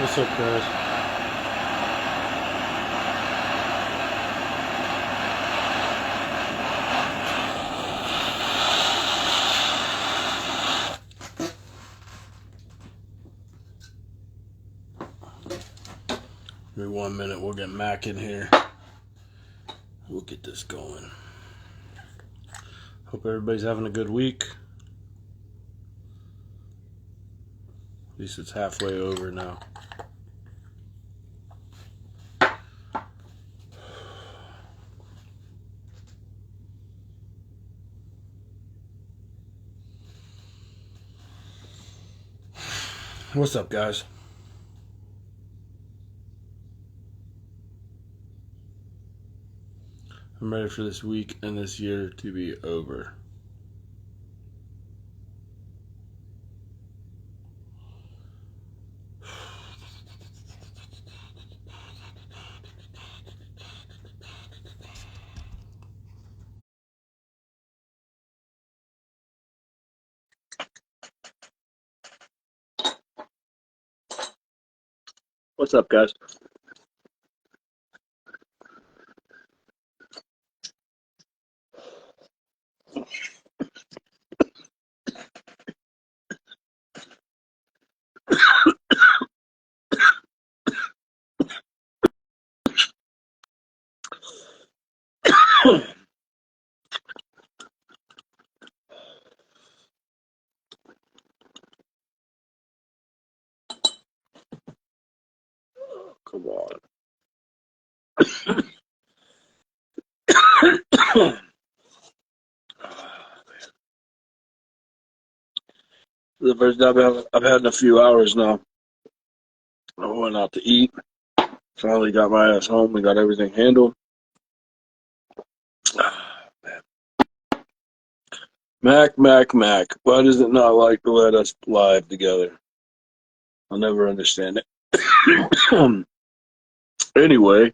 What's up, guys? Give me 1 minute. We'll get Mac in here. We'll get this going. Hope everybody's having a good week. At least it's halfway over now. What's up, guys? I'm ready for this week and this year to be over. What's up, guys? Come on. The first time I've had in a few hours now. I went out to eat. Finally got my ass home. We got everything handled. Mac. Why does it not like to let us live together? I'll never understand it. Anyway,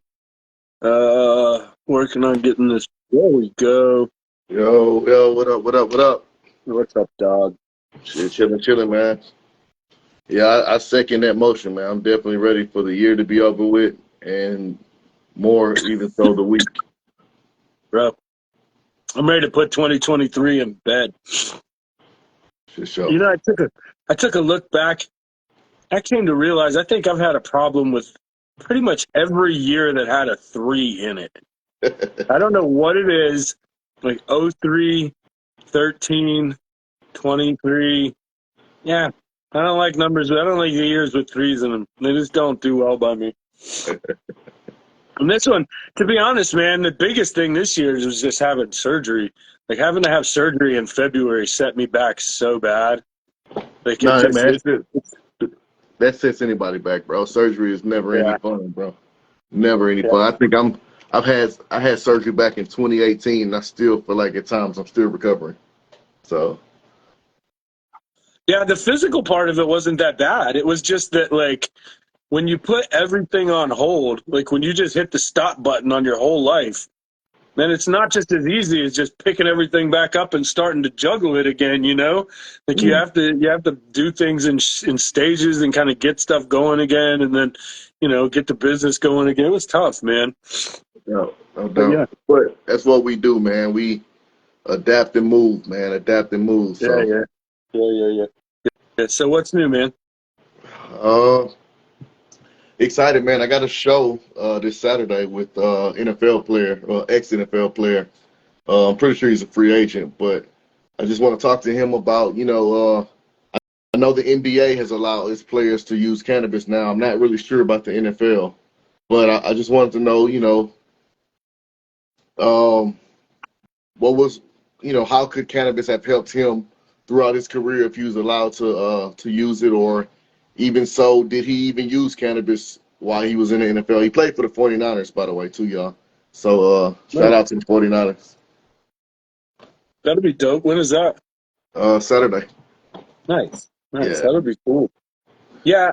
working on getting this. There we go. Yo, what up? What's up, dog? Shit, chilling, man. Yeah, I second that motion, man. I'm definitely ready for the year to be over with, and more even so the week. Bro, I'm ready to put 2023 in bed. For sure. You know, I took a look back. I came to realize I think I've had a problem with pretty much every year that had a 3 in it. I don't know what it is, like 03, 13, 23. Yeah, I don't like numbers. I don't like the years with 3s in them. They just don't do well by me. And this one, to be honest, man, the biggest thing this year was just having surgery. Like having to have surgery in February set me back so bad. Like No, man, that sets anybody back, bro. Surgery is never Yeah. any fun, bro. Never any Yeah. fun. I think I had surgery back in 2018, and I still feel like at times I'm still recovering. So. Yeah, the physical part of it wasn't that bad. It was just that, like, when you put everything on hold, like when you just hit the stop button on your whole life, then it's not just as easy as just picking everything back up and starting to juggle it again, you know? Like you have to do things in stages and kind of get stuff going again, and then, you know, get the business going again. It was tough, man. No doubt. But that's what we do, man. We adapt and move, man. Adapt and move. So. Yeah. So what's new, man? Excited, man. I got a show this Saturday with NFL player, ex-NFL player. I'm pretty sure he's a free agent, but I just want to talk to him about, I know the NBA has allowed its players to use cannabis now. I'm not really sure about the NFL, but I just wanted to know, what was, how could cannabis have helped him throughout his career if he was allowed to use it, or even so, did he even use cannabis while he was in the NFL? He played for the 49ers, by the way, too, y'all. So shout out to the 49ers. That'll be dope. When is that? Saturday. Nice. Yeah. That'll be cool. Yeah,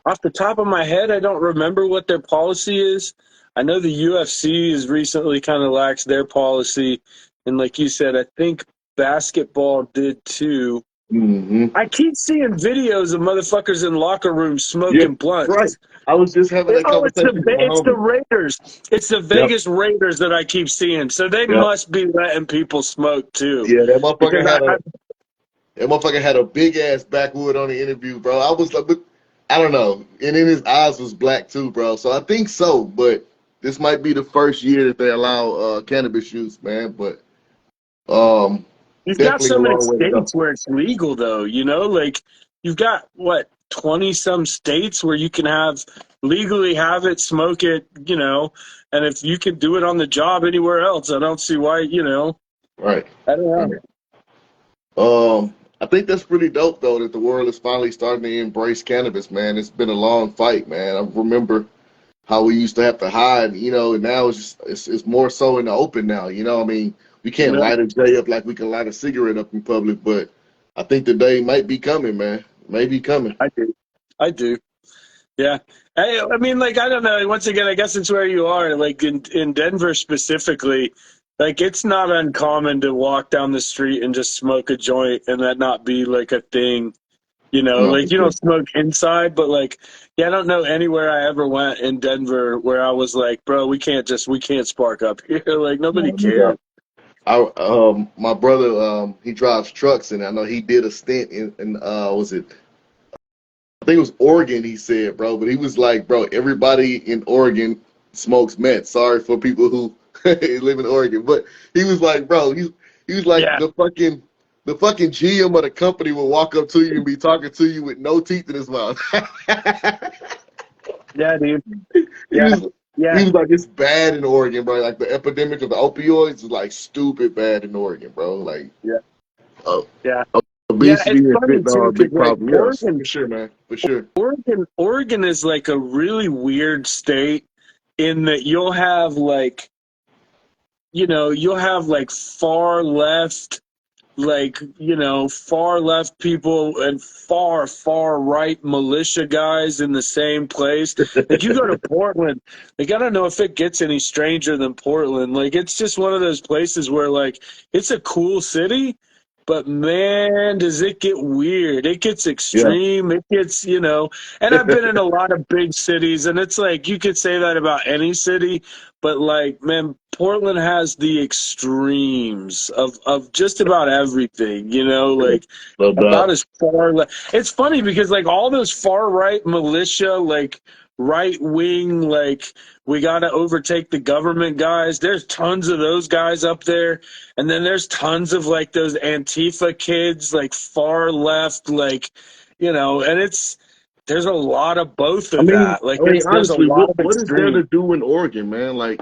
off the top of my head, I don't remember what their policy is. I know the UFC has recently kind of laxed their policy. And like you said, I think basketball did too. Hmm. I keep seeing videos of motherfuckers in locker rooms Yeah, smoking right. blunts. I was just having that Oh, conversation with my it's the homie. Raiders. It's the Yep, Vegas Raiders that I keep seeing. So they yep. must be letting people smoke too. Yeah, Because that motherfucker had a big ass backwood on the interview, bro. I was like, but I don't know. And then his eyes was black too, bro. So I think so, but this might be the first year that they allow cannabis use, man. But um, you've got definitely so a many long way to go. states where it's legal, though. Like you've got what 20 some states where you can legally have it, smoke it. And if you can do it on the job anywhere else, I don't see why. Right. I don't know. Right. I think that's pretty dope though that the world is finally starting to embrace cannabis, man. It's been a long fight, man. I remember how we used to have to hide, and now it's more so in the open now. I mean, we can't Yeah, light a J up like we can light a cigarette up in public, but I think the day might be coming, man. May be coming. I do. I do. Yeah. I mean, like, I don't know. Once again, I guess it's where you are. Like in Denver specifically, like it's not uncommon to walk down the street and just smoke a joint and that not be like a thing. No, for Like you sure. don't smoke inside, but like, yeah, I don't know anywhere I ever went in Denver where I was like, bro, we can't spark up here. Like nobody No, no cares. doubt. My brother, he drives trucks, and I know he did a stint in was it? I think it was Oregon. He said, bro, but he was like, bro, everybody in Oregon smokes meth. Sorry for people who live in Oregon, but he was like, bro, he was like Yeah. the fucking GM of the company will walk up to you and be talking to you with no teeth in his mouth. Yeah, dude. he Yeah. was Yeah. he was like, it's bad in Oregon, bro. Like the epidemic of the opioids is like stupid bad in Oregon, bro. Like Yeah. uh, Yeah. Yeah. obesity It's and funny fentanyl are too, a because big like problem. Yes, for sure, man, for sure. Oregon is like a really weird state in that you'll have like far left people and far right militia guys in the same place. Like you go to Portland, like I don't know if it gets any stranger than Portland. Like it's just one of those places where like it's a cool city, but man, does it get weird. It gets Yeah. extreme. It gets, and I've been in a lot of big cities and it's like you could say that about any city, but like, man, Portland has the extremes of just about everything, like No about doubt. as it's funny because like all those far right militia, like right wing, like we got to overtake the government guys. There's tons of those guys up there. And then there's tons of like those Antifa kids, like far left, like, and there's a lot of both I of mean, that. Like I mean, there's a honestly, lot what of what is there to extreme. do in Oregon, man? Like,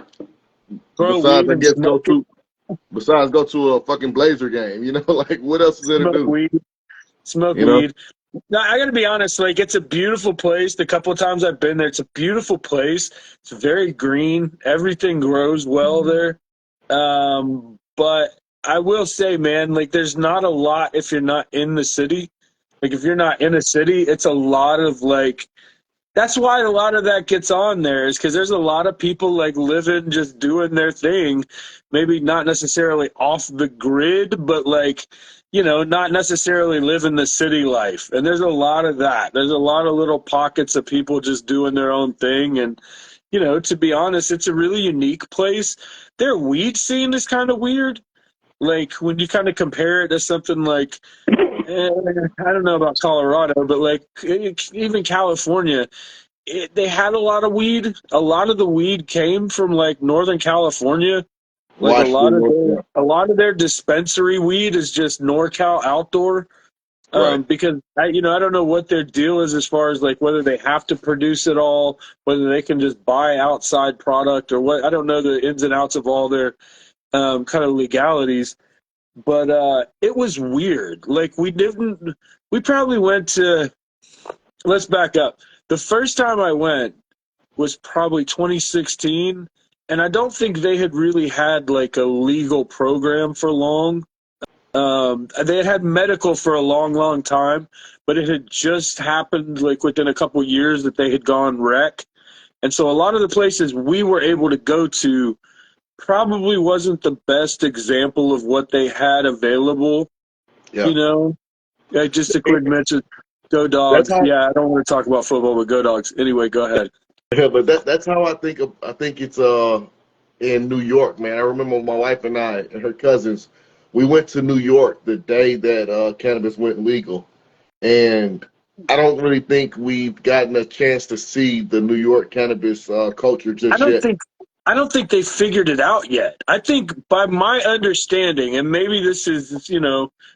Grow besides, weed I and guess smoke it, go to a fucking Blazer game, like what else is there to smoke do? weed, smoke You know? weed. No, I got to be honest. Like, it's a beautiful place. The couple of times I've been there, it's a beautiful place. It's very green. Everything grows well there. But I will say, man, like, there's not a lot if you're not in the city. Like, if you're not in a city, it's a lot of like. That's why a lot of that gets on there is because there's a lot of people like living, just doing their thing, maybe not necessarily off the grid, but like, not necessarily living the city life. And there's a lot of that. There's a lot of little pockets of people just doing their own thing. And, to be honest, it's a really unique place. Their weed scene is kind of weird. Like when you kind of compare it to something like, I don't know about Colorado, but like even California, they had a lot of weed. A lot of the weed came from like Northern California. Like Washington, North Carolina. a lot of their dispensary weed is just NorCal outdoor. Right. Because I don't know what their deal is as far as like whether they have to produce it all, whether they can just buy outside product or what. I don't know the ins and outs of all their kind of legalities, but it was weird. Like we probably went to. Let's back up. The first time I went was probably 2016, and I don't think they had really had like a legal program for long. They had medical for a long time, but it had just happened like within a couple years that they had gone rec. And so a lot of the places we were able to go to probably wasn't the best example of what they had available, Yeah. you know? Yeah, just a quick mention. Go That's Dogs. how. Yeah, I don't want to talk about football, but go Dogs. Anyway, go ahead. Yeah, but that's how I think of. I think it's in New York, man. I remember my wife and I and her cousins. We went to New York the day that cannabis went legal, and I don't really think we've gotten a chance to see the New York cannabis culture I just don't yet. think I don't think they figured it out yet. I think by my understanding, and maybe this is,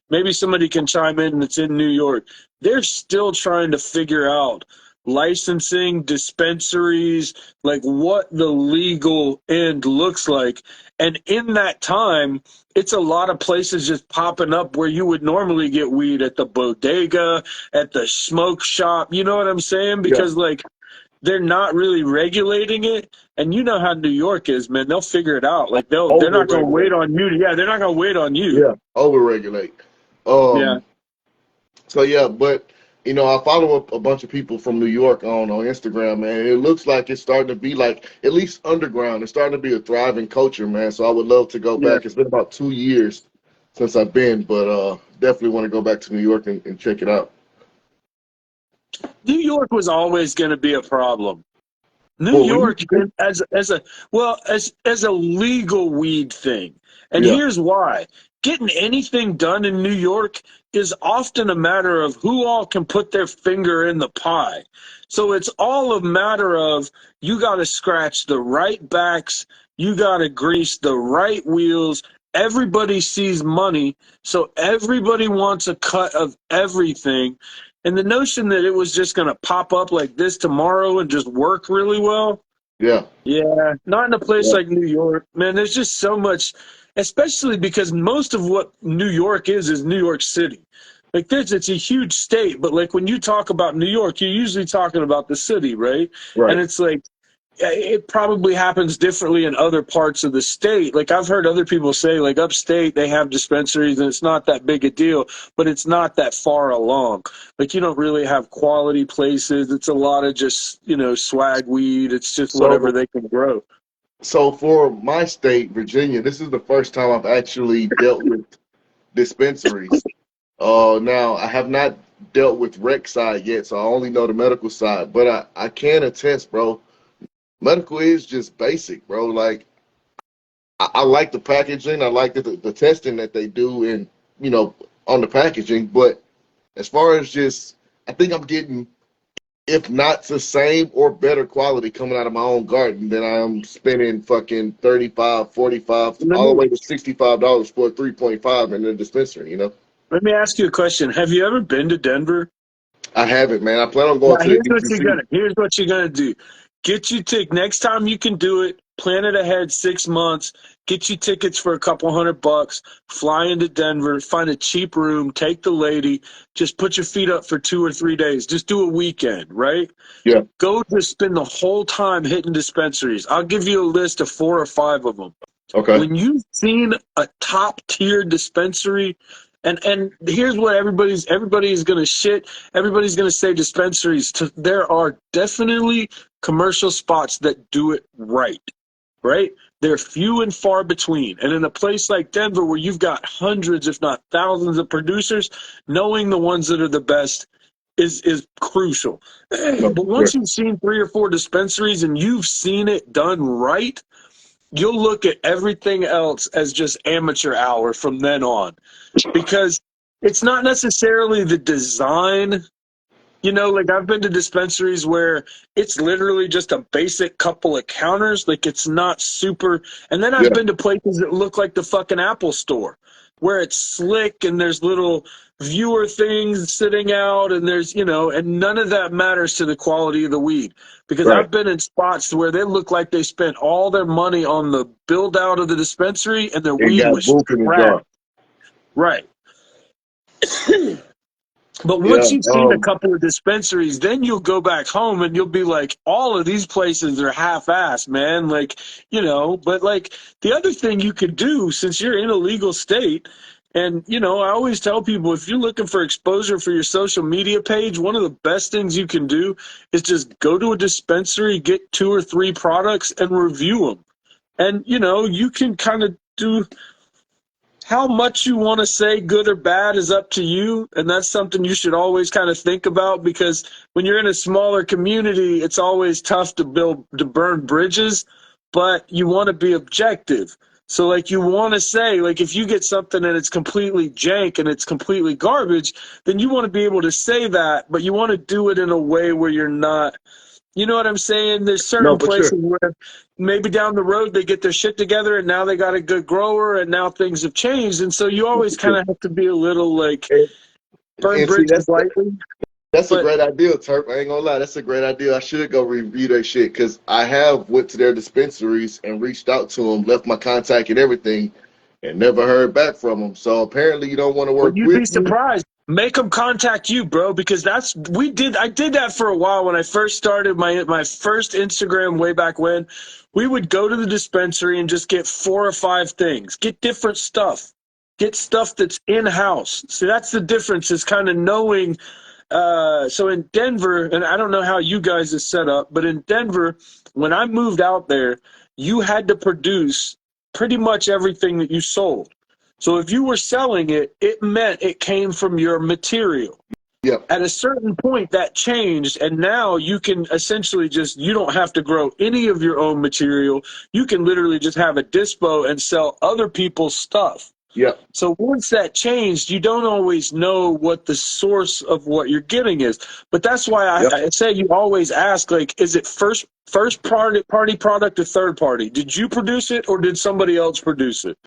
maybe somebody can chime in that's in New York, they're still trying to figure out licensing, dispensaries, like what the legal end looks like. And in that time, it's a lot of places just popping up where you would normally get weed at the bodega, at the smoke shop. You know what I'm saying? Yeah, Because like they're not really regulating it, and you know how New York is, man. They'll figure it out. Like they're not going to wait overregulate. on you. Yeah, they're not going to wait on you. Yeah, overregulate. Yeah. Um, So yeah, but I follow up a bunch of people from New York on Instagram, man. And it looks like it's starting to be like at least underground. It's starting to be a thriving culture, man. So I would love to go Yeah. back. It's been about 2 years since I've been, but definitely want to go back to New York and check it out. New York was always going to be a problem. New For weed, York as a legal weed thing. And yeah, here's why. Getting anything done in New York is often a matter of who all can put their finger in the pie. So it's all a matter of you got to scratch the right backs, you got to grease the right wheels. Everybody sees money, so everybody wants a cut of everything. And the notion that it was just going to pop up like this tomorrow and just work really well, yeah, yeah, not in a place yeah, like New York. Man, there's just so much, especially because most of what New York is New York City. Like this, it's a huge state, but like when you talk about New York, you're usually talking about the city, right? And right. it's like it probably happens differently in other parts of the state. Like I've heard other people say, like upstate, they have dispensaries and it's not that big a deal, but it's not that far along. Like you don't really have quality places. It's a lot of just, swag weed. It's just whatever So they can grow. so for my state, Virginia, this is the first time I've actually dealt with dispensaries. Now I have not dealt with rec side yet, so I only know the medical side, but I can attest, bro. Medical is just basic, bro. Like I like the packaging. I like the testing that they do and you know on the packaging. But as far as just, I think I'm getting, if not the same or better quality coming out of my own garden than I am spending fucking 35, 45, Let all the me way to $65 for a 3.5 in the dispensary. let me ask you a question. Have you ever been to Denver? I haven't, man. I plan on going Now to the DTC. here's what you're gonna do. Get you next time you can do it, plan it ahead 6 months, get you tickets for a couple $100, fly into Denver, find a cheap room, take the lady, just put your feet up for 2 or 3 days. Just do a weekend, right? Yeah. Go just spend the whole time hitting dispensaries. I'll give you a list of 4 or 5 of them. Okay. When you've seen a top tier dispensary, and here's what everybody's gonna shit, everybody's gonna say dispensaries. There are definitely commercial spots that do it right, right? They're few and far between. And in a place like Denver, where you've got hundreds, if not thousands, of producers, knowing the ones that are the best is crucial. No, But sure. once you've seen 3 or 4 dispensaries and you've seen it done right, you'll look at everything else as just amateur hour from then on, because it's not necessarily the design. Like I've been to dispensaries where it's literally just a basic couple of counters. Like it's not super. And then I've Yeah. been to places that look like the fucking Apple store where it's slick and there's little viewer things sitting out and and none of that matters to the quality of the weed, because Right. I've been in spots where they look like they spent all their money on the build out of the dispensary and their And weed got was Book in the trash. jar. Right. But Yeah. once you've seen a couple of dispensaries, then you'll go back home and you'll be like, all of these places are half-assed, man. Like, but like the other thing you could do, since you're in a legal state, and, I always tell people, if you're looking for exposure for your social media page, one of the best things you can do is just go to a dispensary, get 2 or 3 products and review them. And, you can kind of do how much you want to say good or bad is up to you, and that's something you should always kind of think about, because when you're in a smaller community, it's always tough to burn bridges, but you want to be objective. So like you want to say, like, if you get something and it's completely jank and it's completely garbage, then you want to be able to say that, but you want to do it in a way where you're not, you know what I'm saying? There's No, certain for sure. places where maybe down the road they get their shit together and now they got a good grower and now things have changed. And so you always kind of have to be a little like And, burn and see, bridges lightly. that's a But great idea, Turp. I ain't gonna lie, that's a great idea. I should go review that shit because I have went to their dispensaries and reached out to them, left my contact and everything, and never heard back from them. So apparently, you don't want to But work you'd be with me. surprised. Make them contact you, bro, because I did that for a while when I first started my first Instagram way back when. We would go to the dispensary and just get 4 or 5 things. Get different stuff. Get stuff that's in-house. So that's the difference, is kind of knowing. So in Denver, and I don't know how you guys is set up, but in Denver, when I moved out there, you had to produce pretty much everything that you sold. So if you were selling it, it meant it came from your material. Yep, At a certain point, that changed, and now you can essentially you don't have to grow any of your own material. You can literally just have a dispo and sell other people's stuff. yep, So once that changed, you don't always know what the source of what you're getting is. But that's why yep. I say you always ask, like, is it first party product or third party? Did you produce it or did somebody else produce it?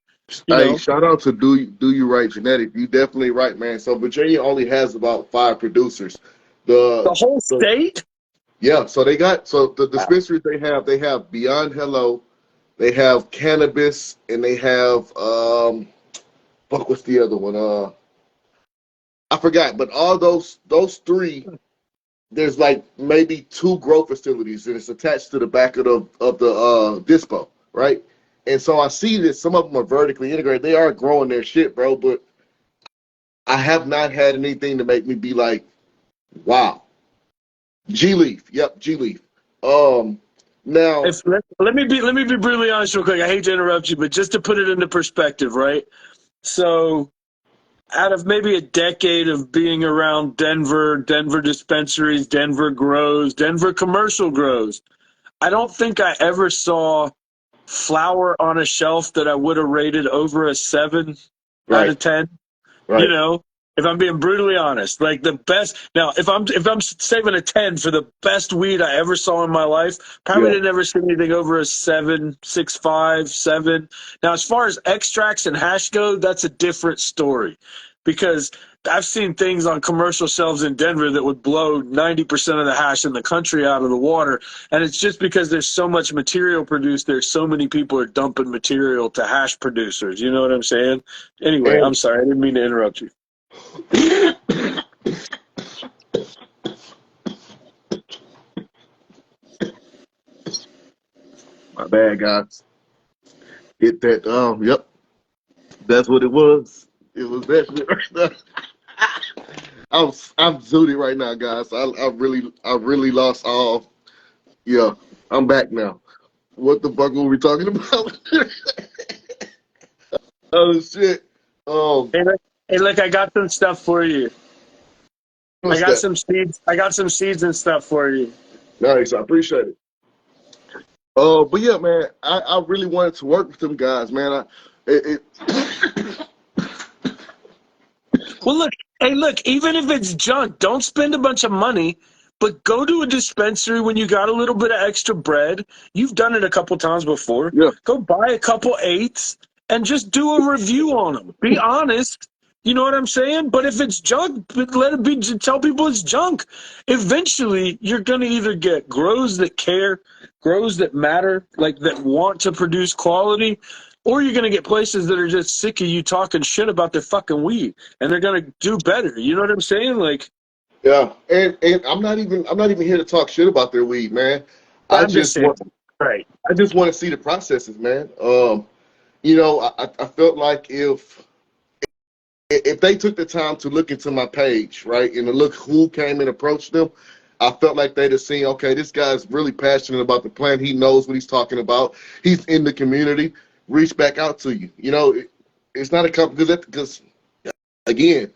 You Hey, know, shout out to Do You Right Genetic. You definitely right, man. So Virginia only has about 5 producers. the The whole the state. Yeah, so the dispensaries they have Beyond Hello, they have cannabis, and they have fuck, what's the other one? I forgot, but all those three, there's like maybe 2 grow facilities, and it's attached to the back of the dispo, right? And so I see that some of them are vertically integrated. They are growing their shit, bro, but I have not had anything to make me be like, wow. G Leaf, yep, G Leaf. Um, now, If let me be brutally honest real quick. I hate to interrupt you, but just to put it into perspective, right? So out of maybe a decade of being around Denver dispensaries, Denver grows, Denver commercial grows, I don't think I ever saw flour on a shelf that I would have rated over a 7 out right, of 10. You right, know, if I'm being brutally honest, like the best. Now, if I'm saving a 10 for the best weed I ever saw in my life, probably yeah. didn't ever see anything over a 7, 6.5, 7. Now, as far as extracts and hash go, that's a different story, because I've seen things on commercial shelves in Denver that would blow 90% of the hash in the country out of the water. And it's just because there's so much material produced there, so many people are dumping material to hash producers. You know what I'm saying? Anyway, I'm And sorry. I didn't mean to interrupt you. my bad, guys. Hit that. Yep, that's what it was. It was that shit right there. I'm zooted right now, guys. I really lost all. Yeah, I'm back now. What the fuck were we talking about? Oh shit. Um, Hey, look, I got some stuff for you. I what's got that? some seeds. I got some seeds and stuff for you. Nice, I appreciate it. But yeah, man, I really wanted to work with them guys, man. It Well, look, hey, look, even if it's junk, don't spend a bunch of money, but go to a dispensary when you got a little bit of extra bread. You've done it a couple times before. yeah, Go buy a couple eights and just do a review on them. Be honest. You know what I'm saying? But if it's junk, let it be. Tell people it's junk. Eventually, you're going to either get grows that care, grows that matter, like that want to produce quality, or you're going to get places that are just sick of you talking shit about their fucking weed, and they're going to do better. You know what I'm saying? Like, yeah. And I'm not even here to talk shit about their weed, man. I I'm just just saying. want Right. I just want to see the processes, man. I felt like if they took the time to look into my page, right, and to look who came and approached them, I felt like they'd have seen, okay, this guy's really passionate about the plant. He knows what he's talking about. He's in the community. Reach back out to you. it's not a because again,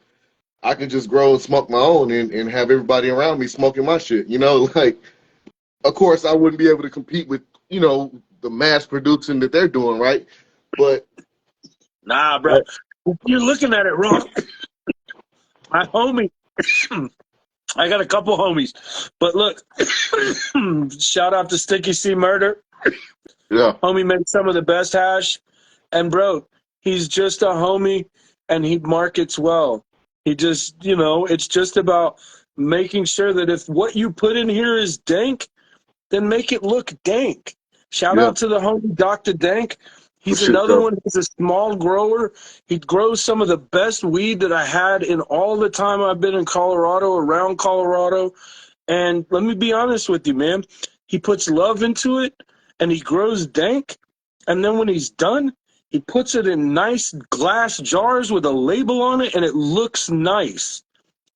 I can just grow and smoke my own and have everybody around me smoking my shit. You know, like of course I wouldn't be able to compete with, you know, the mass producing that they're doing, right? But Nah, bro. You're looking at it wrong. My homie, I got a couple homies, but look, shout out to Sticky C Murder. yeah, Homie makes some of the best hash, and bro, he's just a homie, and he markets well. He just, you know, it's just about making sure that if what you put in here is dank, then make it look dank. Shout yeah, out to the homie Dr. Dank. for He's sure. another one. He's a small grower. He grows some of the best weed that I had in all the time I've been in Colorado, around Colorado. And let me be honest with you, man. He puts love into it and he grows dank. And then when he's done, he puts it in nice glass jars with a label on it and it looks nice.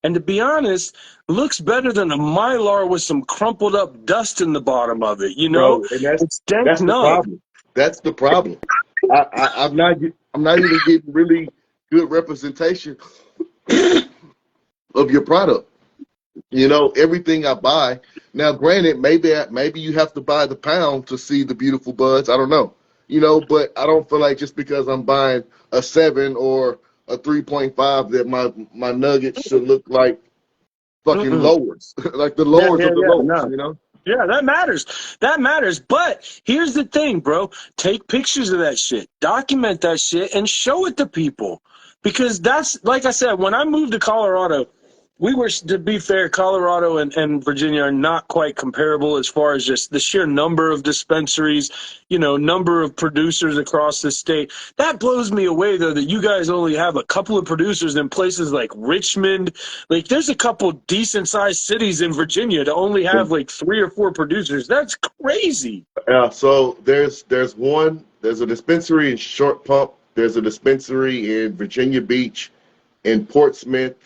And to be honest, looks better than a Mylar with some crumpled up dust in the bottom of it. You know, Bro, and that's it's dank that's the nug. problem. That's the problem. I'm not even getting really good representation of your product. You know, everything I buy. Now, granted, maybe you have to buy the pound to see the beautiful buds. I don't know. You know, but I don't feel like just because I'm buying a 7 or a 3.5 that my nuggets should look like fucking Mm-mm. lowers, like the Yeah, lowers yeah, of the yeah. lowers. No. You know. Yeah, that matters. That matters. But here's the thing, bro. Take pictures of that shit, document that shit, and show it to people. Because that's, like I said, when I moved to Colorado, we were, to be fair, Colorado and Virginia are not quite comparable as far as just the sheer number of dispensaries, you know, number of producers across the state. That blows me away, though, that you guys only have a couple of producers in places like Richmond. Like, there's a couple decent sized cities in Virginia to only have like 3 or 4 producers. That's crazy. So there's a dispensary in Short Pump, there's a dispensary in Virginia Beach, in Portsmouth,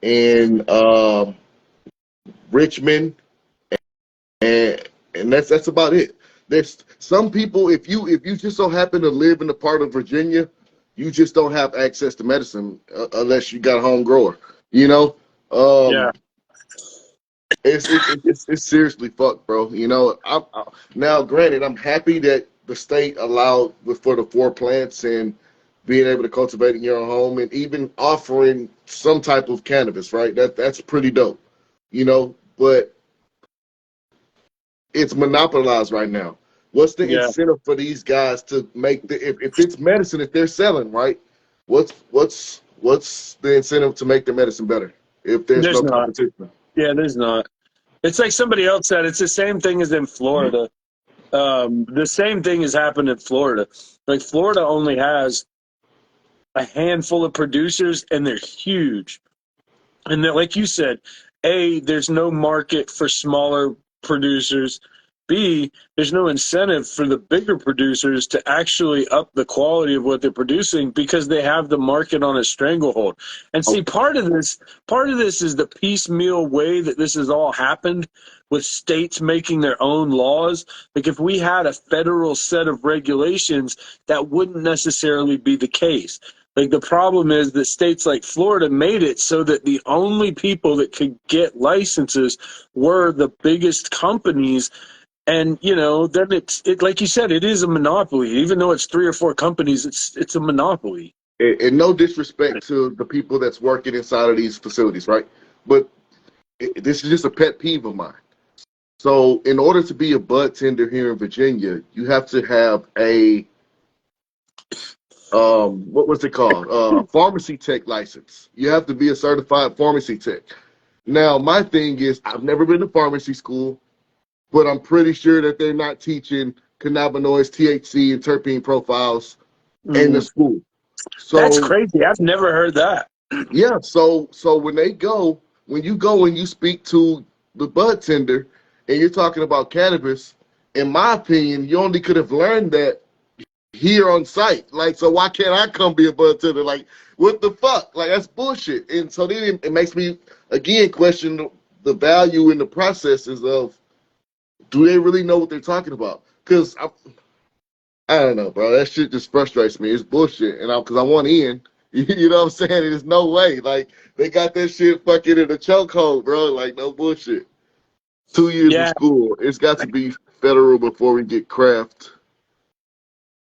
in Richmond, and that's about it. There's some people, if you just so happen to live in a part of Virginia, you just don't have access to medicine unless you got a home grower. You know, Yeah. um, it's seriously fucked, bro. You know, now granted, I'm happy that the state allowed for the 4 plants and being able to cultivate in your own home and even offering some type of cannabis, right? That's pretty dope, you know. But it's monopolized right now. What's the Yeah. incentive for these guys to make if it's medicine if they're selling, right? What's the incentive to make the medicine better if there's There's no not. competition? Yeah, there's not. It's like somebody else said, it's the same thing as in Florida. The same thing has happened in Florida. Like, Florida only has a handful of producers, and they're huge. And that, like you said, A, there's no market for smaller producers. B, there's no incentive for the bigger producers to actually up the quality of what they're producing because they have the market on a stranglehold. And see, part of this is the piecemeal way that this has all happened with states making their own laws. Like, if we had a federal set of regulations, that wouldn't necessarily be the case. Like, the problem is that states like Florida made it so that the only people that could get licenses were the biggest companies. And, you know, then it like you said, it is a monopoly. Even though it's 3 or 4 companies, it's a monopoly. And no disrespect to the people that's working inside of these facilities, right? But this is just a pet peeve of mine. So, in order to be a bud tender here in Virginia, you have to have a what was it called? Pharmacy tech license. You have to be a certified pharmacy tech. Now, my thing is, I've never been to pharmacy school, but I'm pretty sure that they're not teaching cannabinoids, THC, and terpene profiles in the Mm. school. That's So, crazy. I've never heard that. yeah, so when you go and you speak to the bud tender and you're talking about cannabis, in my opinion, you only could have learned that here on site. Like, so why can't I come be a bud tender? Like, what the fuck? Like, that's bullshit. And so then it makes me again question the value in the processes of do they really know what they're talking about? Because I don't know, bro. That shit just frustrates me. It's bullshit, and because I want in. You know what I'm saying? There's no way. Like they got that shit fucking in a chokehold, bro. Like no bullshit. 2 years of Yeah. school. It's got to be federal before we get craft.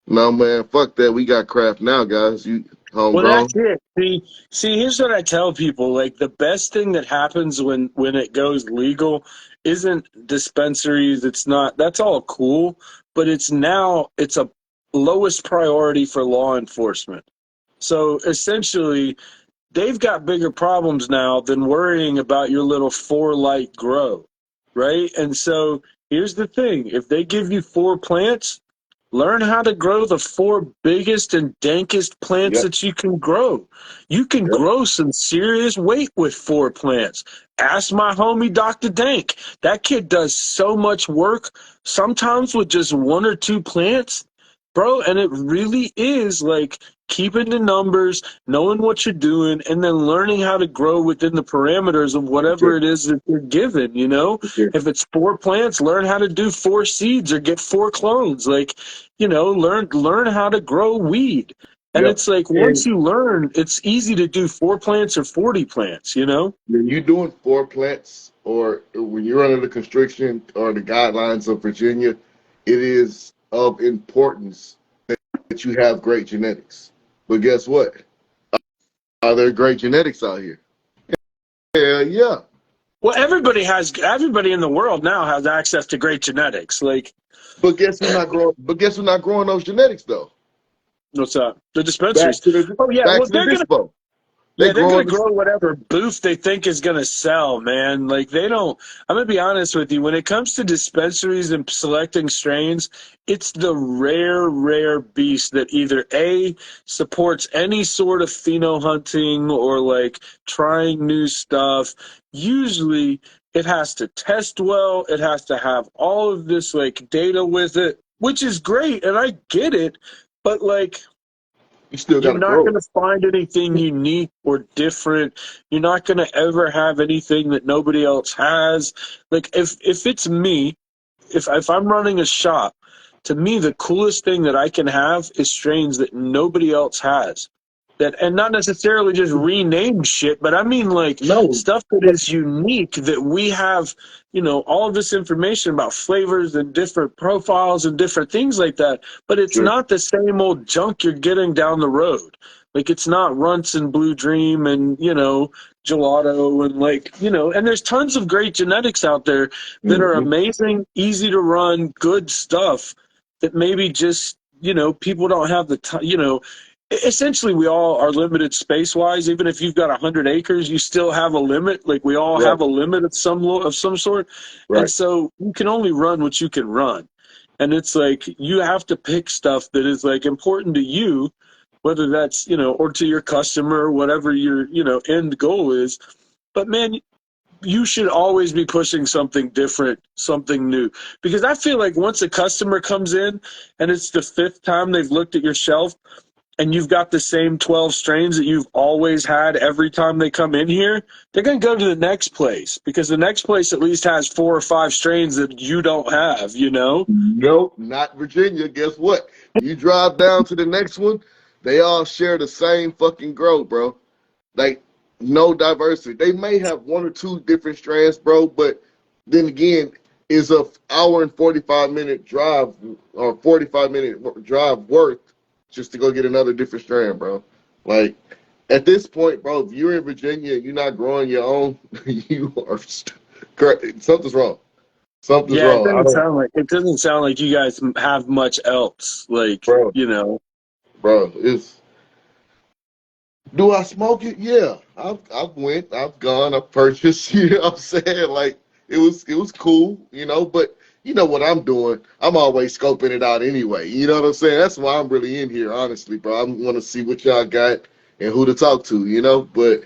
No man, fuck that. We got craft now, guys. You Well, that's homegrown. it. See, here's what I tell people: like the best thing that happens when it goes legal isn't dispensaries. It's not. That's all cool, but it's a lowest priority for law enforcement. So essentially, they've got bigger problems now than worrying about your little 4 light grow, right? And so here's the thing: if they give you 4 plants, learn how to grow the 4 biggest and dankest plants Yep. that you can grow. You can Yep. grow some serious weight with 4 plants. Ask my homie Dr. Dank. That kid does so much work, sometimes with just 1 or 2 plants, bro. And it really is like keeping the numbers, knowing what you're doing, and then learning how to grow within the parameters of For sure. whatever it is that you're given, you know? For sure. If it's 4 plants, learn how to do 4 seeds or get 4 clones. Like, learn how to grow weed. And Yep. it's like once And you learn, it's easy to do 4 plants or 40 plants, you know? when you're doing 4 plants, or when you're under the constriction or the guidelines of Virginia, it is of importance that you have great genetics. But guess what? Are there great genetics out here? Hell yeah. Well, everybody in the world now has access to great genetics. Like, But guess who's not growing? But guess who's not growing those genetics though? what's up? The Back dispensaries. to the Oh yeah, back well to the dispo. They they're gonna growing this. grow whatever booth they think is gonna sell, man. Like they don't. I'm gonna be honest with you. When it comes to dispensaries and selecting strains, it's the rare beast that either A supports any sort of pheno hunting or like trying new stuff. Usually, it has to test well. It has to have all of this like data with it, which is great, and I get it. But like You still got you're to not grow going it. to find anything unique or different. You're not going to ever have anything that nobody else has. Like if it's me, if I'm running a shop, to me the coolest thing that I can have is strains that nobody else has. That and not necessarily just rename shit, but I mean like No, stuff that is unique that we have, all of this information about flavors and different profiles and different things like that, but it's sure. not the same old junk you're getting down the road. Like it's not Runts and Blue Dream and, gelato and and there's tons of great genetics out there that are Hmm. amazing, easy to run, good stuff that maybe just, people don't have the time, essentially we all are limited space wise. Even if you've got 100 acres, you still have a limit. Like we all Right, have a limit of some sort. And right. so you can only run what you can run. And it's like you have to pick stuff that is like important to you, whether that's, or to your customer, whatever your, end goal is. But man, you should always be pushing something different, something new. Because I feel like once a customer comes in and it's the fifth time they've looked at your shelf and you've got the same 12 strains that you've always had every time they come in here, they're going to go to the next place because the next place at least has 4 or 5 strains that you don't have, you know? Nope, not Virginia. Guess what? You drive down to the next one, they all share the same fucking growth, bro. Like no diversity. They may have 1 or 2 different strands, bro, but then again, is a hour and 45 minute drive or 45 minute drive worth just to go get another different strand, bro? Like at this point, bro, if you're in Virginia and you're not growing your own, you are something's wrong. Something's Yeah, wrong. I don't, it doesn't sound like you guys have much else. Like, bro, you know. bro. It's do I smoke it? Yeah, I've went, I've gone, I've purchased. You know what I'm saying? Like it was cool, But you know what I'm doing? I'm always scoping it out anyway. You know what I'm saying? That's why I'm really in here, honestly, bro. I want to see what y'all got and who to talk to. But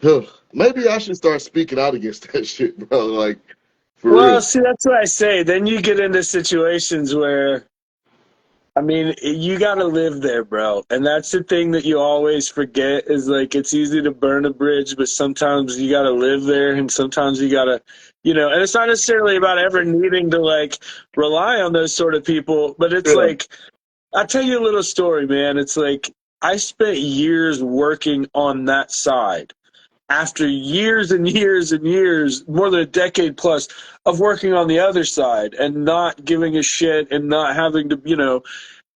huh, maybe I should start speaking out against that shit, bro. Like for Well, real. see, that's what I say. Then you get into situations where I mean, you got to live there, bro. And that's the thing that you always forget is like it's easy to burn a bridge, but sometimes you got to live there and sometimes you got to, and it's not necessarily about ever needing to like rely on those sort of people, but it's Yeah, like, I'll tell you a little story, man. It's like I spent years working on that side after years and years and years, more than a decade plus of working on the other side and not giving a shit and not having to,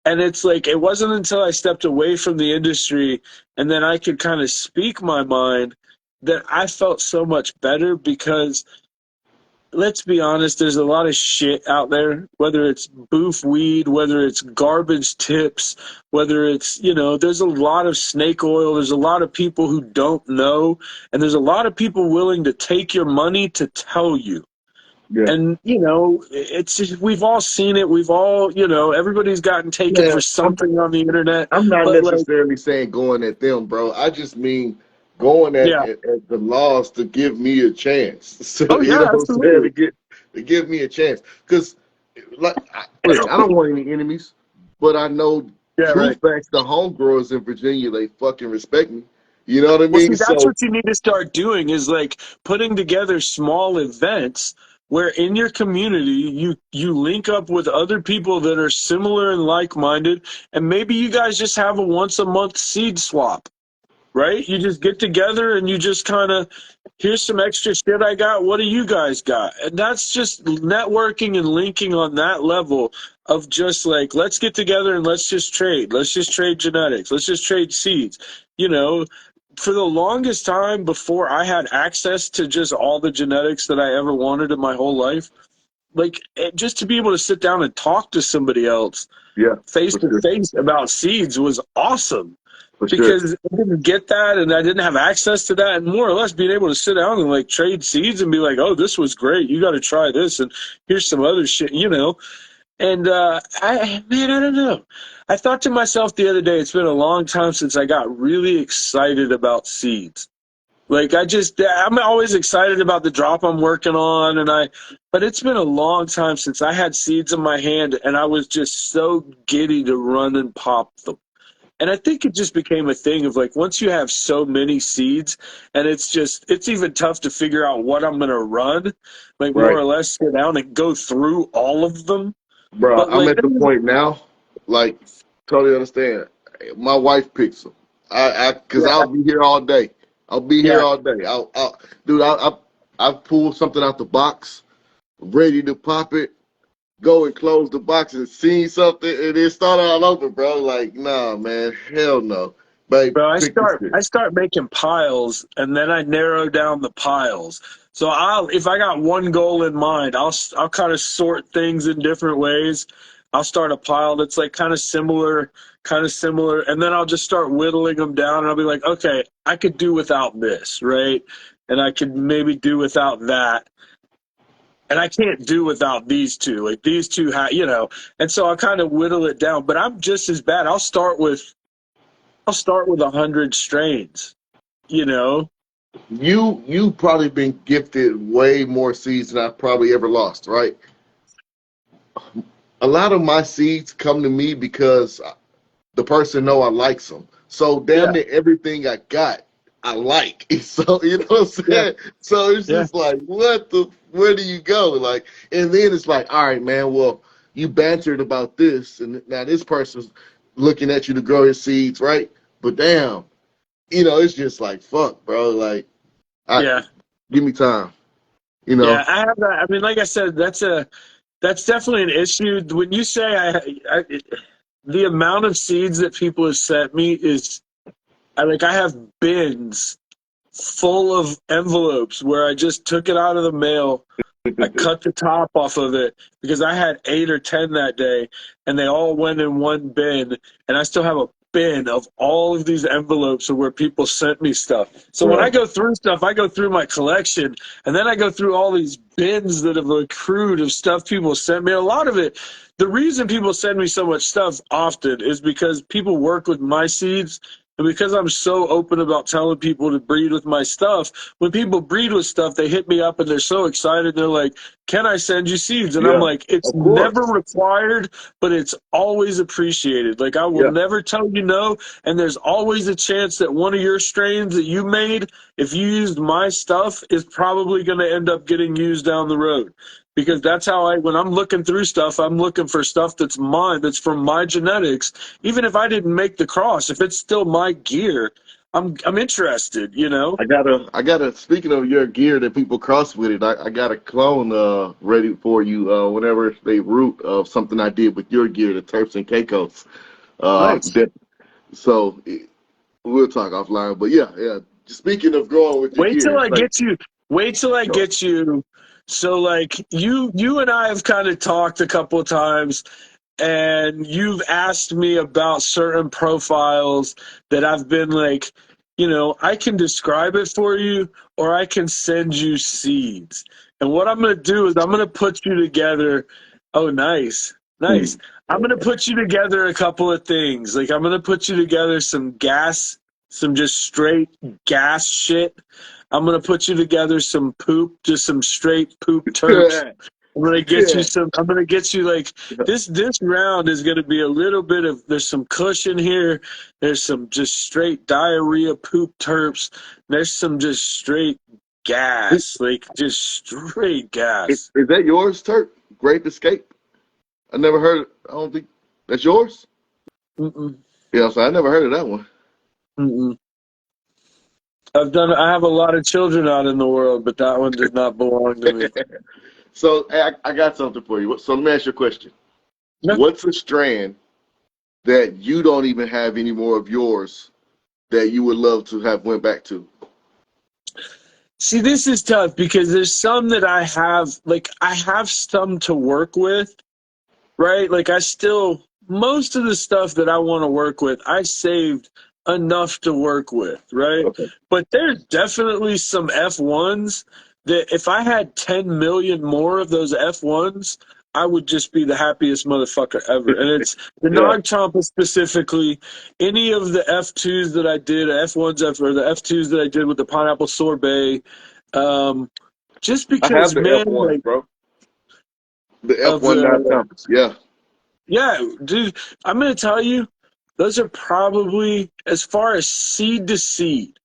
and it's like it wasn't until I stepped away from the industry and then I could kind of speak my mind that I felt so much better because let's be honest, there's a lot of shit out there, whether it's boof weed, whether it's garbage tips, whether it's, there's a lot of snake oil, there's a lot of people who don't know, and there's a lot of people willing to take your money to tell you. yeah. And, it's just, we've all seen it. We've all, everybody's gotten taken Yeah, for something on the internet. I'm not But, like, necessarily saying going at them, bro. I just mean going yeah. at the laws to give me a chance. So, Oh, you know yeah, what I'm saying? absolutely. To give me a chance. Because, like, look, I don't want any enemies, but I know Yeah, true right. facts, the homegrowers in Virginia, they fucking respect me. You know what I Well, see, mean? that's So, what you need to start doing is like putting together small events where in your community you link up with other people that are similar and like-minded, and maybe you guys just have a once a month seed swap, right? You just get together and you just kind of, here's some extra shit I got. What do you guys got? And that's just networking and linking on that level of just like, let's get together and let's just trade. Let's just trade genetics. Let's just trade seeds. You know, for the longest time before I had access to just all the genetics that I ever wanted in my whole life, like just to be able to sit down and talk to somebody else yeah, face for to sure. face about seeds was awesome For sure. because I didn't get that and I didn't have access to that, and more or less being able to sit down and like trade seeds and be like, oh, this was great, you got to try this, and here's some other shit, and I don't know, I thought to myself the other day, it's been a long time since I got really excited about seeds. Like I'm always excited about the drop I'm working on, but it's been a long time since I had seeds in my hand and I was just so giddy to run and pop them. And I think it just became a thing of like once you have so many seeds and it's even tough to figure out what I'm gonna run, like more Right. or less sit down and go through all of them. Bro, But I'm like at the point now, like, totally understand. My wife picks them. Cause yeah, I'll be here all day. I'll be here yeah. all day. Dude, I pull something out the box, ready to pop it, go and close the box and see something, and then start all over, bro. Like, nah, man, hell no. Babe, Bro, pick this I shit. start making piles, and then I narrow down the piles. So if I got one goal in mind, I'll kind of sort things in different ways. I'll start a pile that's like kind of similar, and then I'll just start whittling them down, and I'll be like, okay, I could do without this, right? And I could maybe do without that, and I can't do without these two. Like these two, and so I kind of whittle it down. But I'm just as bad. I'll start with 100 strains, you know? You probably been gifted way more seeds than I've probably ever lost, right? A lot of my seeds come to me because the person know I likes them. So damn Yeah, near everything I got, I like. So you know what I'm yeah, saying? So it's yeah, just like, where do you go? Like, and then it's like, all right, man, well, you bantered about this, and now this person's looking at you to grow his seeds, right? But damn, it's just like, fuck, bro. Like, I yeah, give me time, you yeah. know. I have that. I mean, like I said, that's definitely an issue. When you say the amount of seeds that people have sent me is, I have bins full of envelopes where I just took it out of the mail. I cut the top off of it because I had 8 or 10 that day, and they all went in one bin. And I still have a bin of all of these envelopes of where people sent me stuff. So when I Right, go through stuff, I go through my collection, and then I go through all these bins that have accrued of stuff people sent me. A lot of it, the reason people send me so much stuff often is because people work with my seeds. And because I'm so open about telling people to breed with my stuff, when people breed with stuff, they hit me up and they're so excited. They're like, can I send you seeds? And I'm Yeah, like, it's of never course. required, but it's always appreciated. Like, I will Yeah, never tell you no. And there's always a chance that one of your strains that you made, if you used my stuff, is probably going to end up getting used down the road. Because that's how when I'm looking through stuff, I'm looking for stuff that's mine, that's from my genetics. Even if I didn't make the cross, if it's still my gear, I'm interested, you know? I gotta. Speaking of your gear that people cross with it, I got a clone ready for you. Whenever they root of something I did with your gear, the Terps and Caicos. Nice. That so we'll talk offline. But yeah, yeah. Speaking of growing with your Wait gear, till it's I like get you. Wait till I no. get you. So like you and I have kind of talked a couple of times, and you've asked me about certain profiles that I've been like, I can describe it for you or I can send you seeds. And what I'm going to do is I'm going to put you together. Oh, nice. Nice. I'm going to put you together a couple of things. Like I'm going to put you together some gas, some just straight gas shit. I'm going to put you together some poop, just some straight poop terps. Yeah, I'm gonna get you yeah. some. I'm gonna get you like this round is gonna be a little bit of. There's some cushion here. There's some just straight diarrhea poop terps. There's some just straight gas, like just straight gas. Is that yours, Turk? Grape Escape? I never heard. I don't think that's yours. Mm-mm, Yeah, so I never heard of that one. mm-mm. I have a lot of children out in the world, but that one does not belong to me. So hey, I got something for you. So let me ask you a question. No. What's a strand that you don't even have any more of yours that you would love to have went back to? See, this is tough because there's some that I have. Like I have some to work with, right? Like most of the stuff that I want to work with, I saved enough to work with, right? Okay. But there's definitely some F1s that if I had 10 million more of those F1s, I would just be the happiest motherfucker ever. And it's the Yeah, Nog Champa specifically, any of the F2s that I did, F1s, or the F2s that I did with the pineapple sorbet, um, just I have because, the man, F1s, like, bro. The of F1 Don the Thomas. Yeah, Yeah, dude, I'm going to tell you, those are probably, as far as seed to seed,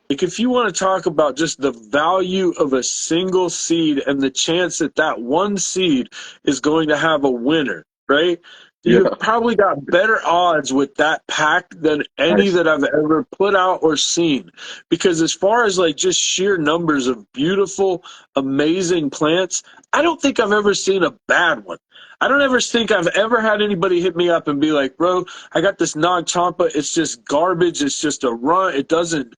like if you want to talk about just the value of a single seed and the chance that that one seed is going to have a winner, right? yeah. You've probably got better odds with that pack than any Nice. that I've ever put out or seen. Because as far as like just sheer numbers of beautiful, amazing plants, I don't think I've ever seen a bad one. I don't ever think I've ever had anybody hit me up and be like, bro, I got this Nag Champa. It's just garbage. It's just a run. It doesn't.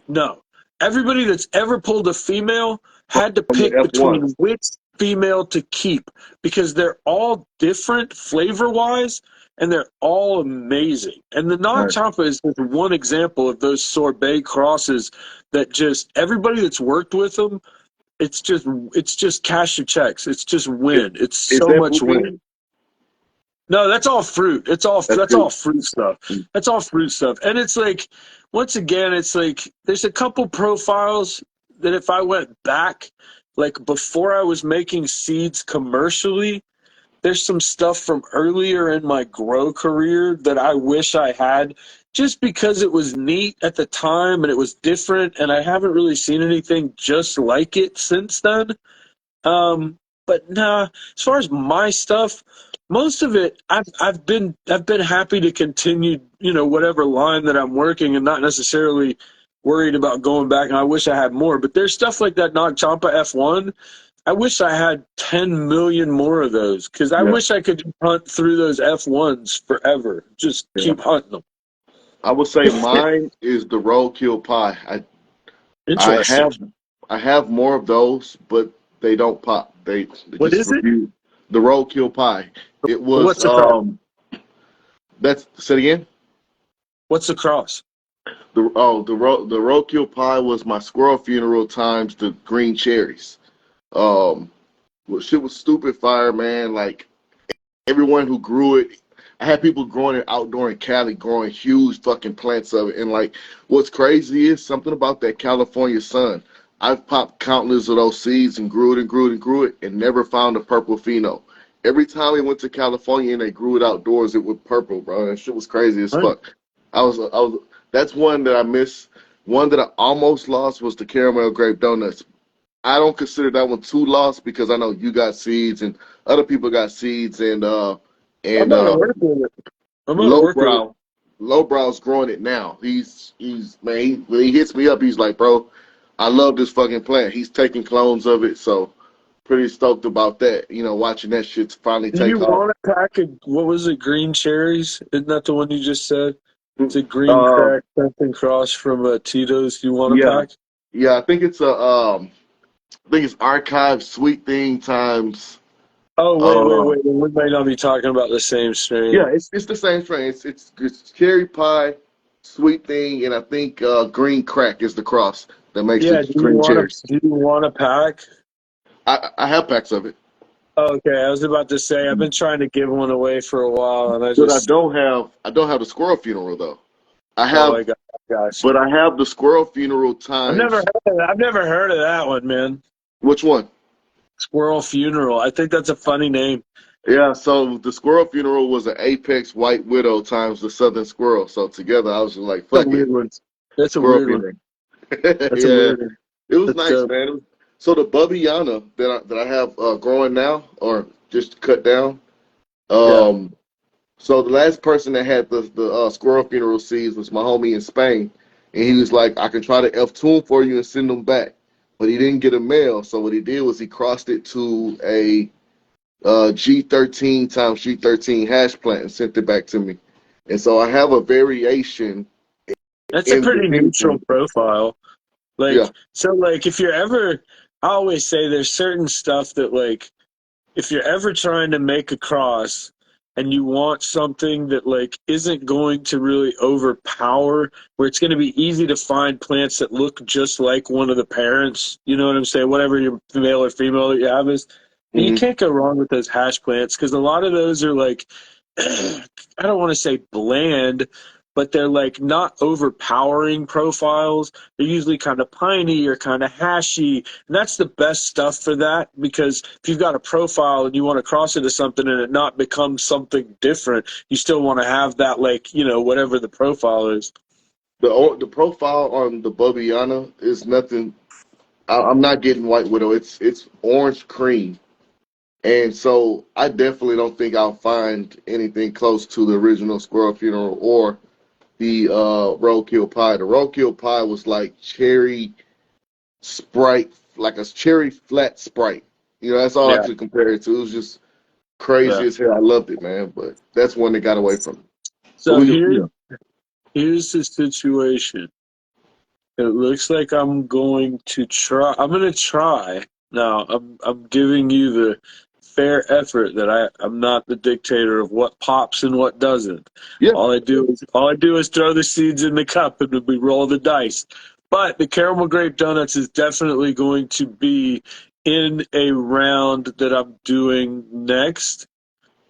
No. Everybody that's ever pulled a female had to From the pick between F1s. which female to keep because they're all different flavor wise and they're all amazing. And the Nag Nice. Champa is just one example of those sorbet crosses that just everybody that's worked with them, it's just cash your checks. It's just Is, win. It's is so that much win. blueberry? No, that's all fruit. That's That's all fruit. fruit stuff. That's all fruit stuff. And it's like once again, it's like there's a couple profiles that if I went back, like before I was making seeds commercially, there's some stuff from earlier in my grow career that I wish I had just because it was neat at the time and it was different and I haven't really seen anything just like it since then. But nah, as far as my stuff, most of it I've been happy to continue, whatever line that I'm working and not necessarily worried about going back and I wish I had more. But there's stuff like that Nag Champa F1. I wish I had 10 million more of those because I Yeah, wish I could hunt through those F1s forever. Just yeah. keep hunting them. I would say mine is the roadkill pie. I Interesting. have I have more of those, but they don't pop. They What just is it? refuse. The roadkill pie. It was What's the cross? that's say it again. What's the cross? The roadkill pie was my squirrel funeral times the green cherries. Well, shit was stupid fire, man. Like everyone who grew it, I had people growing it outdoor in Cali, growing huge fucking plants of it. And like, what's crazy is something about that California sun. I've popped countless of those seeds and grew it and grew it and grew it and never found a purple pheno. Every time we went to California and they grew it outdoors, it was purple, bro. That shit was crazy as Right. fuck. That's one that I miss. One that I almost lost was the caramel grape donuts. I don't consider that one too lost because I know you got seeds and other people got seeds I'm and gonna work with it. I'm gonna work with it. lowbrow lowbrow's growing it now. He's man, when he hits me up, he's like, bro, I love this fucking plant. He's taking clones of it, so pretty stoked about that. You know, watching that shit finally Do you take off. want a pack of, what was it, green cherries? Isn't that the one you just said? It's a green Uh, crack something cross from Tito's. Do you want a yeah, pack? yeah. I think it's archive sweet thing times. Oh, Uh, wait. We might not be talking about the same strain. yeah, it's the same thing. It's cherry pie, sweet thing, and I think green crack is the cross that makes Yeah, it green cherries. do you want a pack? I have packs of it. Oh, okay, I was about to say I've been trying to give one away for a while, and But I don't have the squirrel funeral though. I oh, have got you. but I have the squirrel funeral times. I've never heard of that one, man. Which one? Squirrel funeral. I think that's a funny name. Yeah, so the squirrel funeral was an apex white widow times the southern squirrel. So together I was just like, That's a fuck weird it, one. That's a squirrel weird one. funeral. That's a Yeah, weird one. it was That's nice, dope. man. So the Bubbiana that I have growing now, or just cut down. Yeah. Um, so the last person that had the squirrel funeral seeds was my homie in Spain, and he was like, I can try to F2 them for you and send them back, but he didn't get a mail. So what he did was he crossed it to a G13 times G13 hash plant and sent it back to me. And so I have a variation That's a in the pretty neutral season. profile. Yeah, Like if you're ever, I always say there's certain stuff that like if you're ever trying to make a cross and you want something that like isn't going to really overpower, where it's going to be easy to find plants that look just like one of the parents, you know what I'm saying, whatever your male or female that you have is, and you hmm can't go wrong with those hash plants because a lot of those are like I don't want to say bland, but they're like not overpowering profiles. They're usually kind of piney or kind of hashy, and that's the best stuff for that because if you've got a profile and you want to cross it to something and it not become something different, you still want to have that, like, you know, whatever the profile is. the profile on the Bubbiana is nothing. I'm not getting white widow. It's orange cream. And so I definitely don't think I'll find anything close to the original Squirrel Funeral or the Roadkill Pie. The Roadkill Pie was like cherry Sprite, like a cherry flat Sprite. You know, that's all I Yeah, could compare it to. It was just yeah. crazy as hell. I loved it, man. But that's one that got away from me. But So you know, here's the situation. It looks like I'm going to try. I'm going to try. Now, I'm giving you the fair effort that I'm not the dictator of what pops and what doesn't. yeah, All I do is throw the seeds in the cup and we roll the dice. But the caramel grape donuts is definitely going to be in a round that I'm doing next.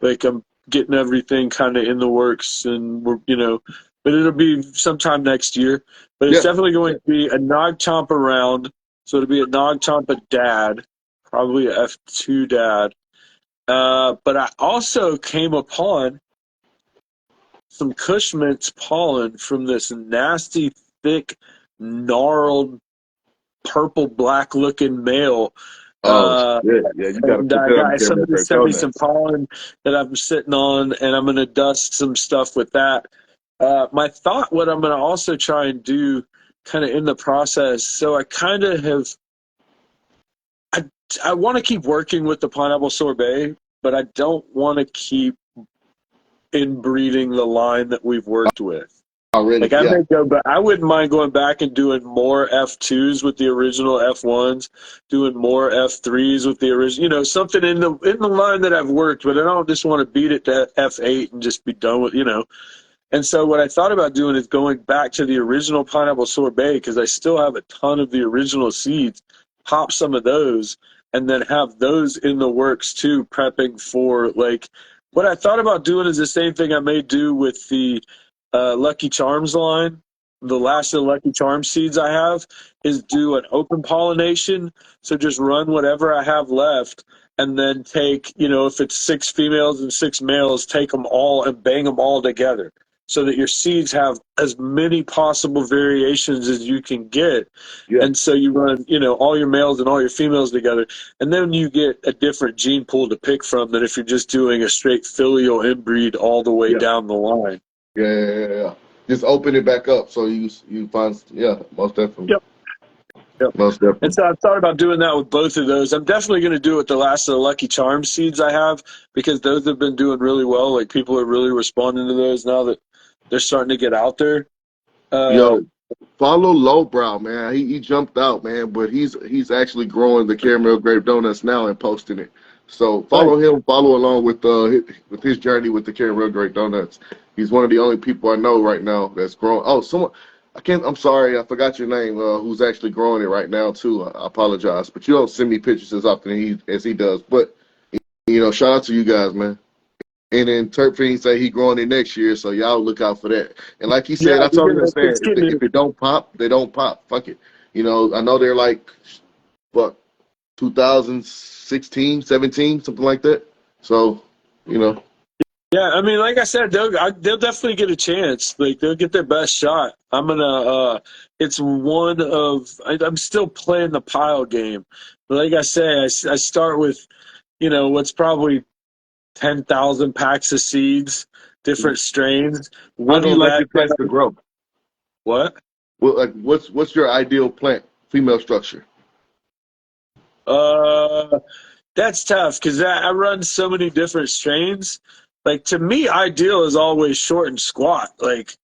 Like I'm getting everything kind of in the works, and we're, you know, but it'll be sometime next year. But it's yeah. definitely going to be a Nog Chomp around. So it'll be a Nog Chompa dad, probably a F2 dad. But I also came upon some Cushman's pollen from this nasty, thick, gnarled, purple black looking male. Oh Uh, shit, yeah. You got to and put that on the caramel somebody grape sent me some donuts. pollen that I'm sitting on, and I'm going to dust some stuff with that. My thought, what I'm going to also try and do kind of in the process, so I kind of have, I, I want to keep working with the pineapple sorbet, but I don't want to keep inbreeding the line that we've worked with. Already, Like I yeah, may go, but I wouldn't mind going back and doing more F2s with the original F1s, doing more F3s with the original, you know, something in the line that I've worked. But I don't just want to beat it to F8 and just be done with, you know. And so what I thought about doing is going back to the original pineapple sorbet because I still have a ton of the original seeds. Pop some of those and then have those in the works too, prepping for like what I thought about doing is the same thing I may do with the Lucky Charms line. The last of the Lucky Charms seeds I have is do an open pollination. So just run whatever I have left and then take, if it's 6 females and 6 males, take them all and bang them all together so that your seeds have as many possible variations as you can get. Yeah. And so you run, all your males and all your females together. And then you get a different gene pool to pick from than if you're just doing a straight filial inbreed all the way down the line. Yeah. Just open it back up so you find, most definitely. Yep. Most definitely. And so I've thought about doing that with both of those. I'm definitely going to do it with the last of the Lucky Charms seeds I have because those have been doing really well. Like people are really responding to those now that they're starting to get out there. Follow Lowbrow, man. He jumped out, man, but he's actually growing the caramel grape donuts now and posting it. So follow him, follow along with his journey with the caramel grape donuts. He's one of the only people I know right now that's growing. Oh, I'm sorry, I forgot your name. Who's actually growing it right now too? I apologize, but you don't send me pictures as often as he does. But shout out to you guys, man. And then Turpin say he growing it next year, so y'all look out for that. And like he said, I totally understand. If it don't pop, they don't pop. Fuck it. I know they're like, 2016, 17, something like that. So, Yeah, I mean, like I said, they'll definitely get a chance. Like they'll get their best shot. I'm still playing the pile game. But like I say, I start with, what's probably 10,000 packs of seeds, different strains. How do you like your plants to grow? What? Well, what's your ideal plant female structure? That's tough because I run so many different strains. Like to me, ideal is always short and squat. Like,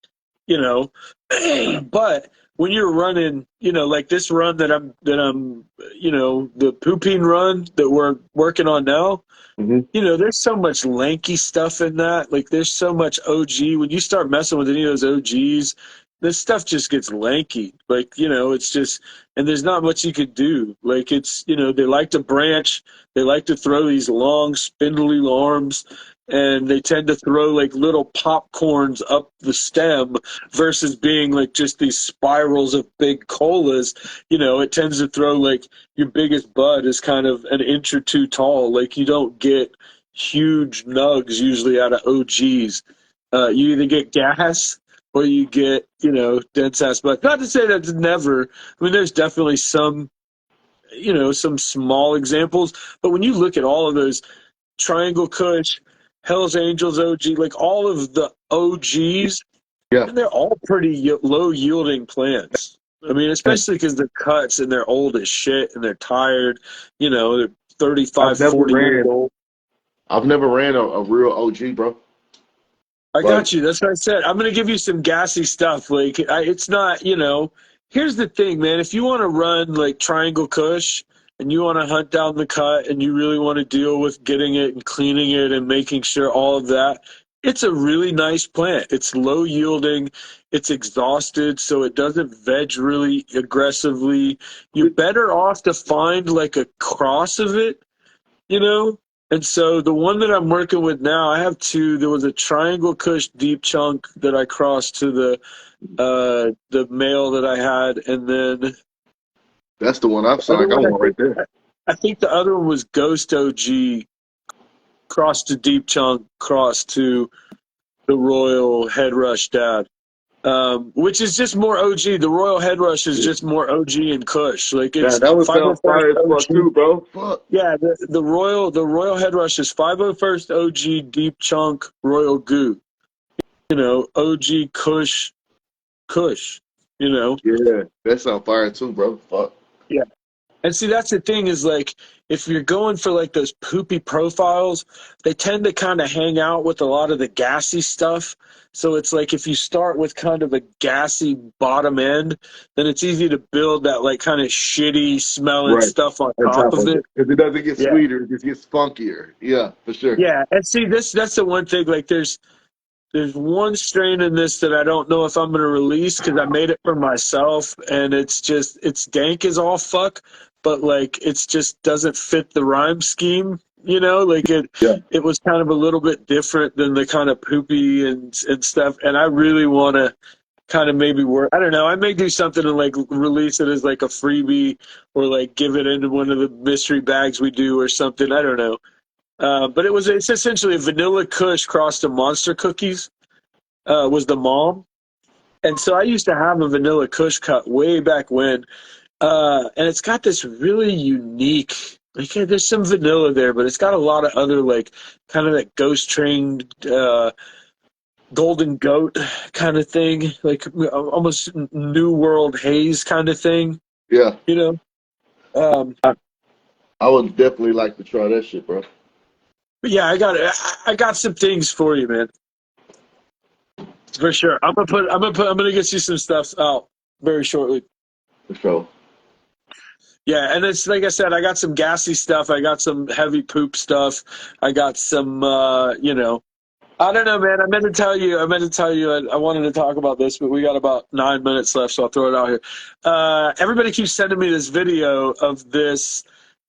but when you're running, like this run that I'm, the pooping run that we're working on now. Mm-hmm. There's so much lanky stuff in that. Like, there's so much OG. When you start messing with any of those OGs, this stuff just gets lanky. Like, it's just, and there's not much you could do. Like, it's, they like to branch. They like to throw these long, spindly arms, and they tend to throw like little popcorns up the stem versus being like just these spirals of big colas. It tends to throw like your biggest bud is kind of an inch or two tall. Like you don't get huge nugs usually out of OGs. You either get gas or you get, dense ass bud. Not to say that's never, I mean, there's definitely some, some small examples, but when you look at all of those Triangle Kush, Hell's Angels OG, like all of the OGs, and they're all pretty low yielding plants. I mean, especially because they're cuts and they're old as shit and they're tired. They're 35, 40 years old. I've never ran a real OG, bro. I got you. That's what I said. I'm going to give you some gassy stuff. Like, it's not, here's the thing, man. If you want to run like Triangle Kush, and you want to hunt down the cut and you really want to deal with getting it and cleaning it and making sure all of that, it's a really nice plant. It's low yielding. It's exhausted, so it doesn't veg really aggressively. You're better off to find like a cross of it, And so the one that I'm working with now, I have two. There was a Triangle Kush deep chunk that I crossed to the male that I had, and then that's the one I've signed. I got one right there. I think the other one was Ghost OG, crossed to Deep Chunk, crossed to the Royal Head Rush Dad, which is just more OG. The Royal Head Rush is just more OG and Kush. Like it's that was fire as too, bro. Fuck. Yeah, the Royal Head Rush is 501st OG Deep Chunk Royal Goo. OG Kush. Yeah, that sounds fire too, bro. Fuck. Yeah. And see, that's the thing is like, if you're going for like those poopy profiles, they tend to kind of hang out with a lot of the gassy stuff. So it's like if you start with kind of a gassy bottom end, then it's easy to build that like kind of shitty smelling stuff on top of it. Because it doesn't get sweeter, it just gets funkier. Yeah, for sure. Yeah, and see, that's the one thing, like there's one strain in this that I don't know if I'm going to release because I made it for myself, and it's dank as all fuck, but like it's just doesn't fit the rhyme scheme. like Yeah. it was kind of a little bit different than the kind of poopy and stuff. And I really want to kind of maybe work. I don't know. I may do something and like release it as like a freebie or like give it into one of the mystery bags we do or something. I don't know. But it's essentially a vanilla Kush crossed to monster cookies. Was the mom. And so I used to have a vanilla Kush cut way back when. And it's got this really unique, like there's some vanilla there, but it's got a lot of other like kind of that ghost train golden goat kind of thing, like almost new world haze kind of thing, Yeah. you know. Um, I would definitely like to try that shit, bro. but yeah, I got some things for you, man, for sure. I'm gonna get you some stuff out very shortly. For sure. Yeah, and it's like I said, I got some gassy stuff. I got some heavy poop stuff. I got some, I don't know, man. I meant to tell you. I wanted to talk about this, but we got about 9 minutes left, so I'll throw it out here. Everybody keeps sending me this video of this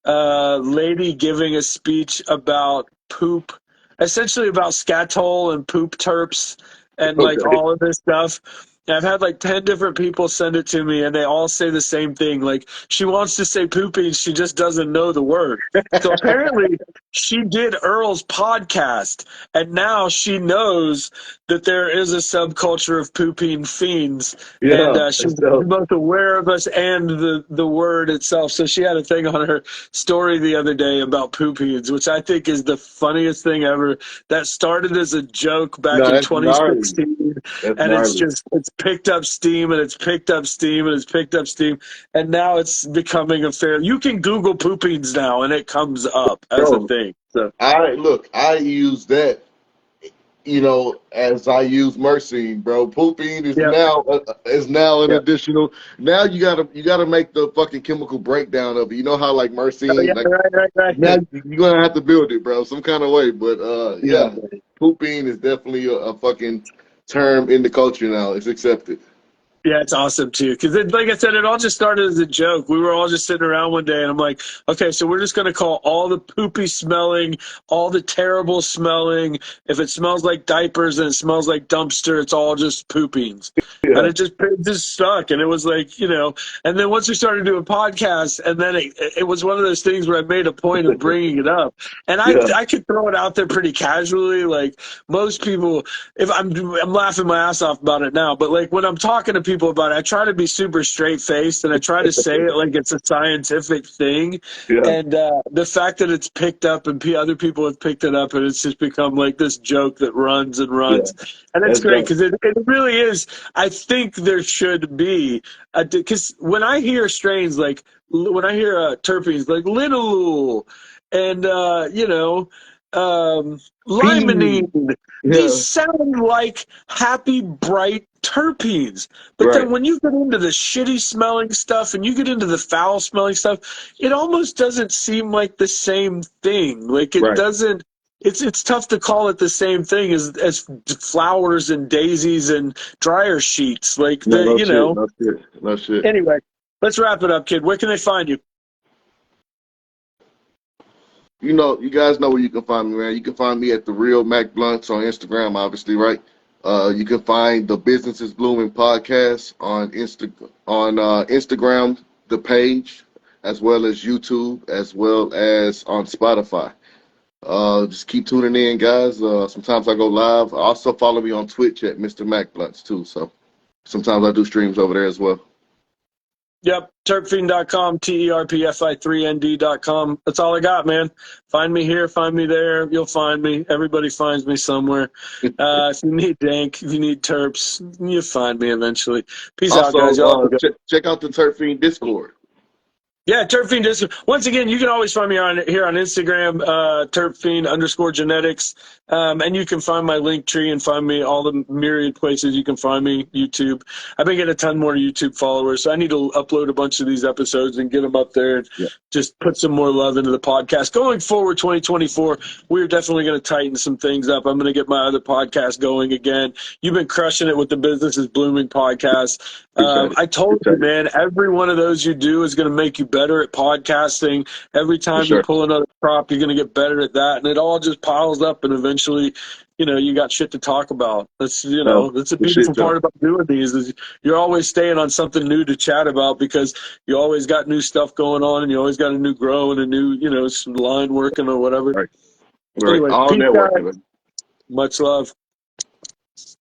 lady giving a speech about poop, essentially about scatol and poop terps and like Okay. all of this stuff. And I've had like 10 different people send it to me, and they all say the same thing. Like, she wants to say poopy, and she just doesn't know the word. So apparently, she did Earl's podcast, and now she knows that there is a subculture of pooping fiends, and Yeah. she's So, both aware of us and the word itself. So she had a thing on her story the other day about poopies, which I think is the funniest thing ever. That started as a joke back no, in that's gnarly. 2016, That's and gnarly. it's picked up steam, and it's picked up steam, and it's picked up steam, and now it's becoming a fair. You can Google poopings now, and it comes up as a Bro, thing. So I use that, as I use Mercine, bro. Pooping is yeah, now an yeah, additional. Now you gotta make the fucking chemical breakdown of it. You know how like oh, Mercine, yeah, like now right. you're gonna have to build it, bro, some kind of way. But Yeah. yeah, pooping is definitely a fucking term in the culture now. It's accepted. Yeah, it's awesome too. Because like I said, it all just started as a joke. We were all just sitting around one day, and I'm like, okay, so we're just going to call all the poopy smelling, all the terrible smelling. If it smells like diapers and it smells like dumpster, it's all just poopings. And Yeah, it just stuck. And it was like, and then once we started doing podcasts, and then it was one of those things where I made a point of bringing it up. And yeah, I could throw it out there pretty casually. Like most people, if I'm laughing my ass off about it now, but like when I'm talking to people about it, I try to be super straight faced and I try to say it like it's a scientific thing. yeah, And the fact that it's picked up and other people have picked it up and it's just become like this joke that runs and yeah. runs. And it's That's great dope. because it really is. I think there should be, because when I hear strains like, when I hear terpenes like linalool and, P. limonene, these Yeah, sound like happy, bright terpenes. But then right, when you get into the shitty smelling stuff and you get into the foul smelling stuff, it almost doesn't seem like the same thing. Like it right. doesn't. It's tough to call it the same thing as flowers and daisies and dryer sheets. Like No, the no shit, no shit, no shit. Anyway, let's wrap it up, kid. Where can they find you? You guys know where you can find me, man. You can find me at the Real Mac Blunts on Instagram, obviously, right? You can find the Business is Blooming podcast on Instagram, the page, as well as YouTube, as well as on Spotify. Just keep tuning in, guys. Sometimes I go live. Also follow me on Twitch at Mr. Mac Blunts too. So sometimes I do streams over there as well. Yep, terpfiend.com, TERPFI3ND.com. That's all I got, man. Find me here, find me there. You'll find me. Everybody finds me somewhere. If you need Dank, if you need Terps, you'll find me eventually. Peace out, Also, guys. Y'all have a good. check out the Turf Fiend Discord. Yeah, Turf Fiend Discord. Once again, you can always find me here on Instagram, Turf Fiend _genetics. And you can find my link tree and find me all the myriad places you can find me, YouTube. I've been getting a ton more YouTube followers, so I need to upload a bunch of these episodes and get them up there and Yeah, just put some more love into the podcast. Going forward, 2024, we're definitely going to tighten some things up. I'm going to get my other podcast going again. You've been crushing it with the Business is Blooming podcast. appreciate it. I told you, Appreciate it. man, every one of those you do is going to make you better at podcasting. Every For time you sure. pull another prop, you're going to get better at that. And it all just piles up, and eventually, you got shit to talk about. That's, No, that's a for shit, beautiful Joe. part about doing these is you're always staying on something new to chat about because you always got new stuff going on and you always got a new grow and a new, some line working or whatever. Right. Right. Anyway, All peace, guys. networking, man. Much love.